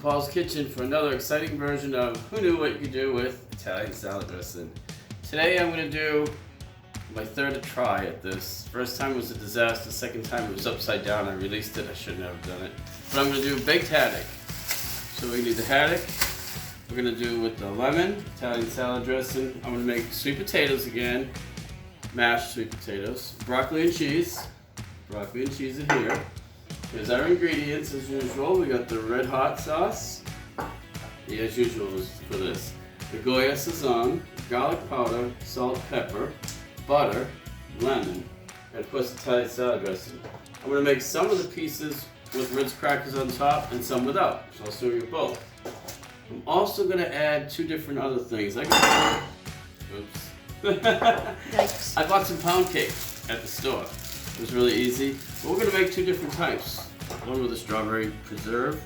Paul's Kitchen for another exciting version of Who Knew What You Could Do with Italian Salad Dressing. Today I'm going to do my third try at this. First time was a disaster, second time it was upside down. I released it, I shouldn't have done it. But I'm going to do baked haddock. So we need the haddock. We're going to do with the lemon, Italian salad dressing. I'm going to make sweet potatoes again, mashed sweet potatoes, broccoli and cheese. Broccoli and cheese are here. Here's our ingredients as usual. We got the red hot sauce. The as usual is for this. The Goya Sazon, garlic powder, salt, pepper, butter, lemon, and of course Italian salad dressing. I'm going to make some of the pieces with Ritz crackers on top and some without. So I'll show you both. I'm also going to add two different other things. Oops. Yikes. I bought some pound cake at the store. It was really easy. But we're going to make two different types. One with a strawberry preserve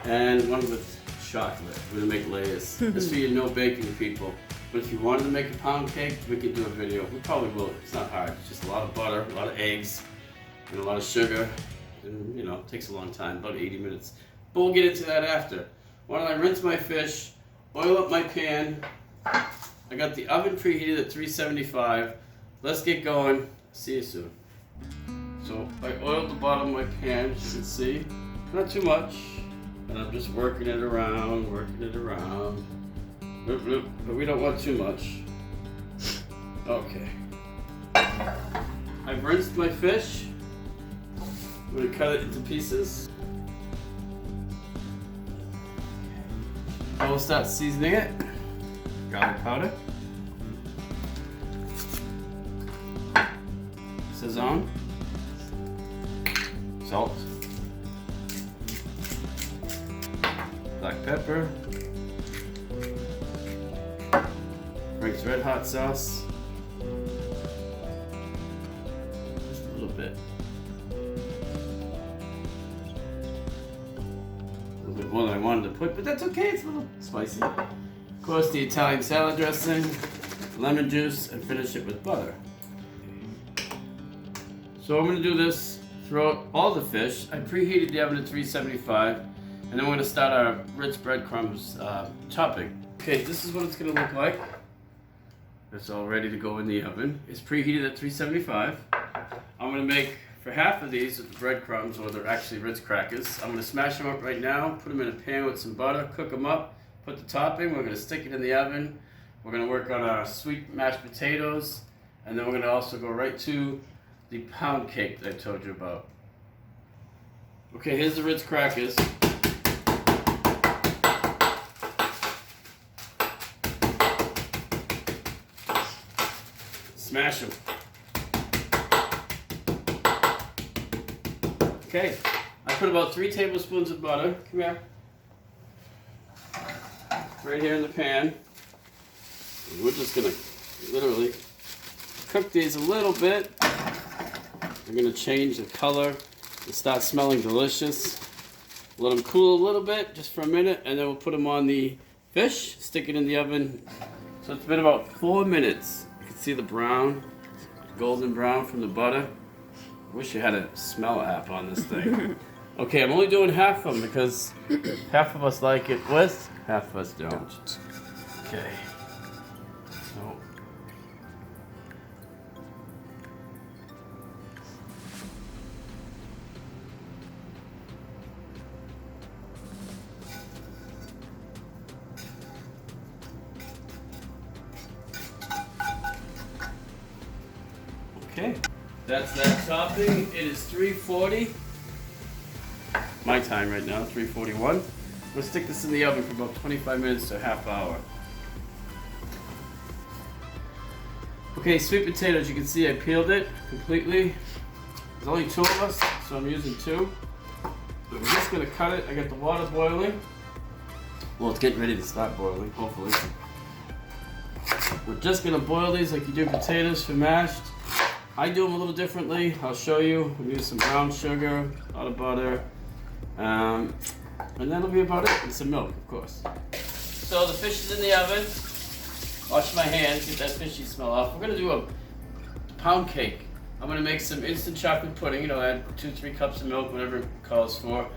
and one with chocolate. We're going to make layers. This for you no baking people. But if you wanted to make a pound cake, we could do a video. We probably will. It's not hard. It's just a lot of butter, a lot of eggs, and a lot of sugar. And you know, it takes a long time, about 80 minutes. But we'll get into that after. Why don't I rinse my fish, oil up my pan. I got the oven preheated at 375. Let's get going. See you soon. So I oiled the bottom of my pan, as you can see. Not too much. And I'm just working it around. But we don't want too much. Okay. I've rinsed my fish. I'm going to cut it into pieces. I will start seasoning it. Garlic powder. Sazon. Salt. Black pepper. Frank's red hot sauce. Just a little bit. A little bit more than I wanted to put, but that's okay, it's a little spicy. Of course, the Italian salad dressing, lemon juice, and finish it with butter. So I'm going to do this throughout all the fish. I preheated the oven at 375, and then we're going to start our Ritz breadcrumbs topping. Okay, this is what it's going to look like. It's all ready to go in the oven. It's preheated at 375. I'm going to make, for half of these, with the breadcrumbs, or they're actually Ritz crackers. I'm going to smash them up right now, put them in a pan with some butter, cook them up, put the topping. We're going to stick it in the oven. We're going to work on our sweet mashed potatoes, and then we're going to also go right to the pound cake that I told you about. Okay, here's the Ritz crackers. Smash them. Okay, I put about 3 tablespoons of butter. Come here. Right here in the pan. And we're just gonna literally cook these a little bit. We're gonna change the color and start smelling delicious. Let them cool a little bit, just for a minute, and then we'll put them on the fish, stick it in the oven. So it's been about 4 minutes. You can see the brown, golden brown from the butter. I wish you had a smell app on this thing. Okay, I'm only doing half of them because half of us like it with, half of us don't. Okay. So. Okay, that's that topping. It is 3:40. My time right now, 3:41. We'll stick this in the oven for about 25 minutes to a half hour. Okay, sweet potatoes, you can see I peeled it completely. There's only 2 of us, so I'm using 2. But we're just gonna cut it. I got the water boiling. Well, it's getting ready to start boiling, hopefully. We're just gonna boil these like you do potatoes for mashed. I do them a little differently. I'll show you. We use some brown sugar, a lot of butter, and that'll be about it. And some milk, of course. So the fish is in the oven. Wash my hands, get that fishy smell off. We're gonna do a pound cake. I'm gonna make some instant chocolate pudding. Add 2-3 cups of milk, whatever it calls for.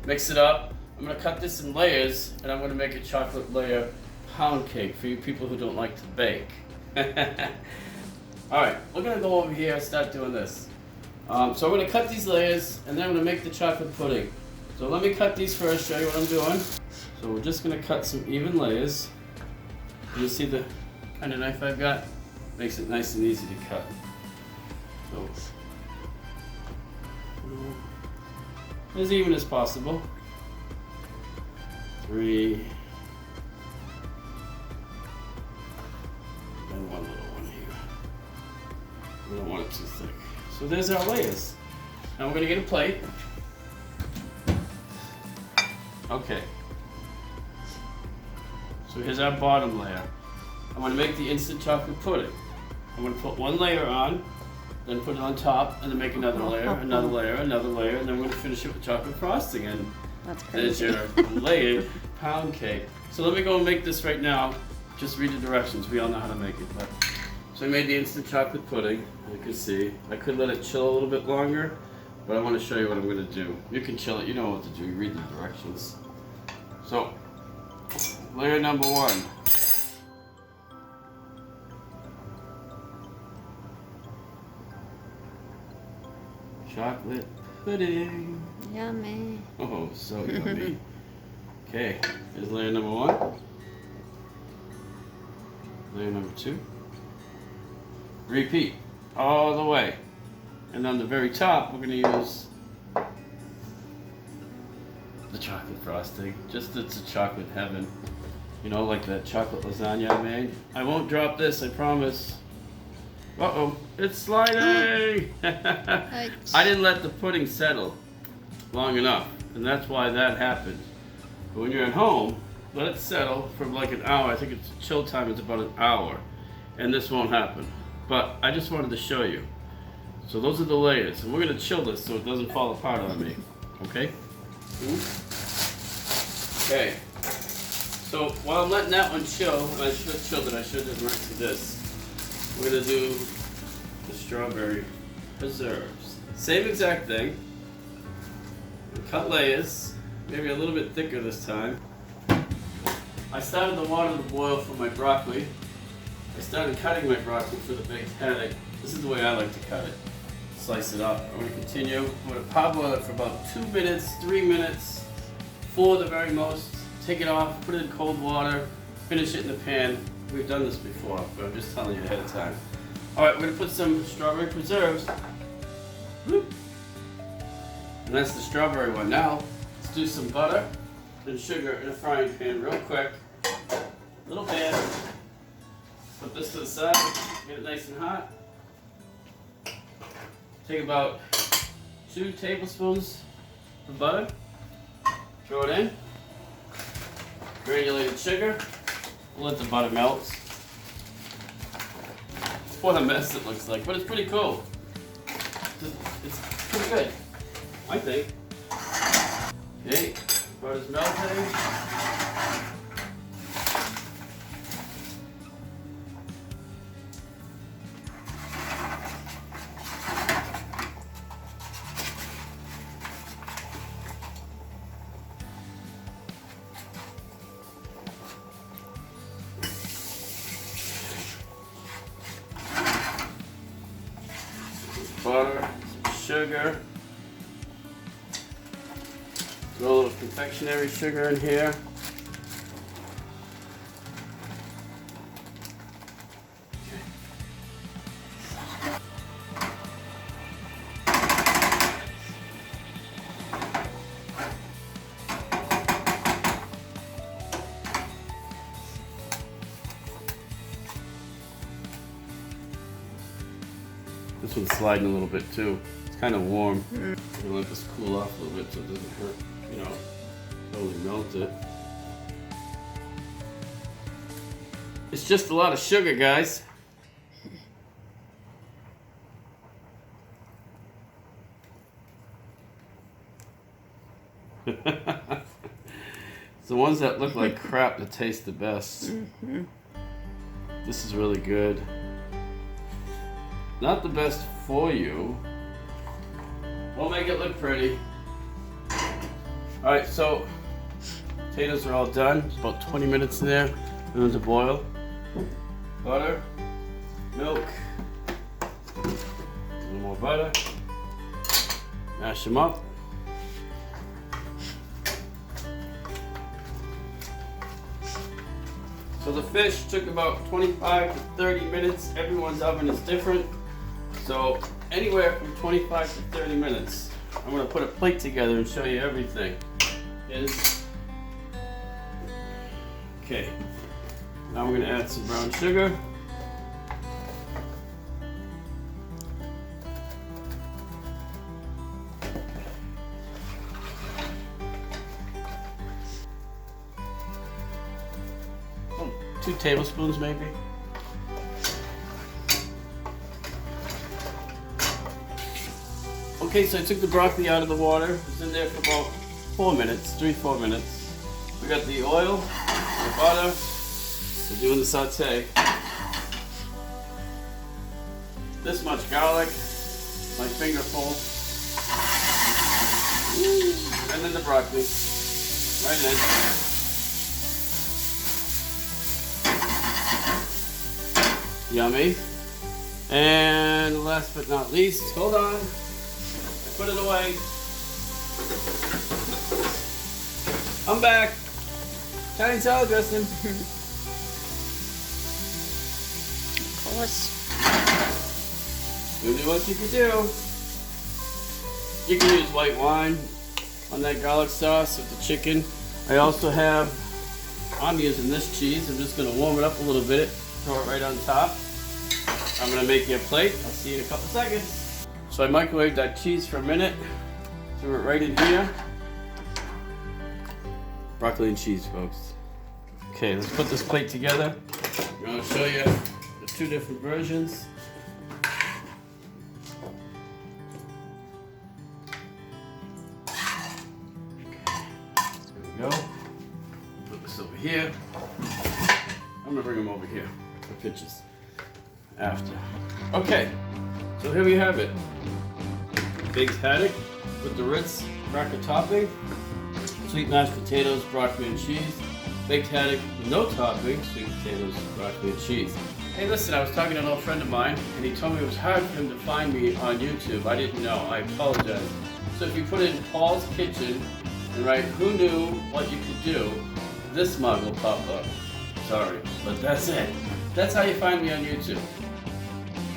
Mix it up. I'm I'm gonna cut this in layers, and I'm gonna make a chocolate layer pound cake for you people who don't like to bake. Alright, we're gonna go over here and start doing this. So I'm gonna cut these layers, and then I'm gonna make the chocolate pudding. So let me cut these first, show you what I'm doing. So we're just gonna cut some even layers. You see the kind of knife I've got? Makes it nice and easy to cut. So, as even as possible. 3. And one little one here. We don't want it too thick. So there's our layers. Now we're gonna get a plate. Okay. So here's our bottom layer. I'm going to make the instant chocolate pudding. I'm going to put one layer on, then put it on top, and then make another layer, another layer, another layer, and then we're going to finish it with chocolate frosting. And that's crazy. There's your layered pound cake. So let me go and make this right now. Just read the directions. We all know how to make it. But. So I made the instant chocolate pudding. You can see. I could let it chill a little bit longer, but I want to show you what I'm going to do. You can chill it. You know what to do. You read the directions. So, layer number 1. Chocolate pudding. Yummy. Oh, so yummy. Okay, here's layer number 1. Layer number 2. Repeat all the way. And on the very top, we're going to use the chocolate frosting. Just it's a chocolate heaven. You know, like that chocolate lasagna I made. I won't drop this, I promise. Uh-oh, it's sliding! I didn't let the pudding settle long enough, and that's why that happened. But when you're at home, let it settle for like an hour. I think it's chill time is about an hour, and this won't happen. But I just wanted to show you. So those are the layers, and we're gonna chill this so it doesn't fall apart on me. Okay? Okay. So while I'm letting that one chill, and I should have chilled it, I should have rinsed this. We're gonna do the strawberry preserves. Same exact thing. Cut layers, maybe a little bit thicker this time. I started the water to boil for my broccoli. I started cutting my broccoli for the baked haddock. This is the way I like to cut it. Slice it up. I'm going to continue. I'm going to parboil it for about 2 minutes, 3 minutes, 4 the very most. Take it off, put it in cold water, finish it in the pan. We've done this before, but I'm just telling you ahead of time. Alright, we're going to put some strawberry preserves. Whoop. And that's the strawberry one. Now, let's do some butter and sugar in a frying pan real quick. Little pan. Put this to the side, get it nice and hot. Take about 2 tablespoons of butter. Throw it in. Granulated sugar. We'll let the butter melt. What a mess it looks like, but it's pretty cool. It's pretty good, I think. Okay, butter's melting. Butter, sugar, throw a little confectionery sugar in here. This one's sliding a little bit too. It's kind of warm. I'm gonna let this cool off a little bit so it doesn't hurt, you know, totally melt it. It's just a lot of sugar, guys. It's the ones that look like crap that taste the best. This is really good. Not the best for you. We'll make it look pretty. Alright, so Potatoes are all done. It's about 20 minutes in there. For them to boil. Butter, milk, a little more butter. Mash them up. So the fish took about 25 to 30 minutes. Everyone's oven is different. So anywhere from 25 to 30 minutes. I'm gonna put a plate together and show you everything. Okay. Now we're gonna add some brown sugar. Oh, 2 tablespoons maybe. Okay, so I took the broccoli out of the water. It was in there for about 4 minutes, 3-4 minutes. We got the oil, the butter. We're doing the saute. This much garlic, my finger full. And then the broccoli. Right in. Yummy. And last but not least, hold on. I put it away. I'm back. Italian salad dressing. Of course. You do what you can do. You can use white wine on that garlic sauce with the chicken. I also have, I'm using this cheese. I'm just gonna warm it up a little bit, throw it right on top. I'm gonna make you a plate. I'll see you in a couple seconds. So I microwaved that cheese for a minute. Threw it right in here. Broccoli and cheese, folks. Okay, let's put this plate together. I'm gonna show you the 2 different versions. There we go. Put this over here. I'm gonna bring them over here for pictures after. Okay, so here we have it. Baked haddock with the Ritz cracker topping, sweet mashed potatoes, broccoli and cheese, baked haddock with no topping, sweet potatoes, broccoli and cheese. Hey listen, I was talking to an old friend of mine and he told me it was hard for him to find me on YouTube. I didn't know, I apologize. So if you put in Paul's Kitchen and write who knew what you could do, this mug will pop up. Sorry, but that's it. That's how you find me on YouTube.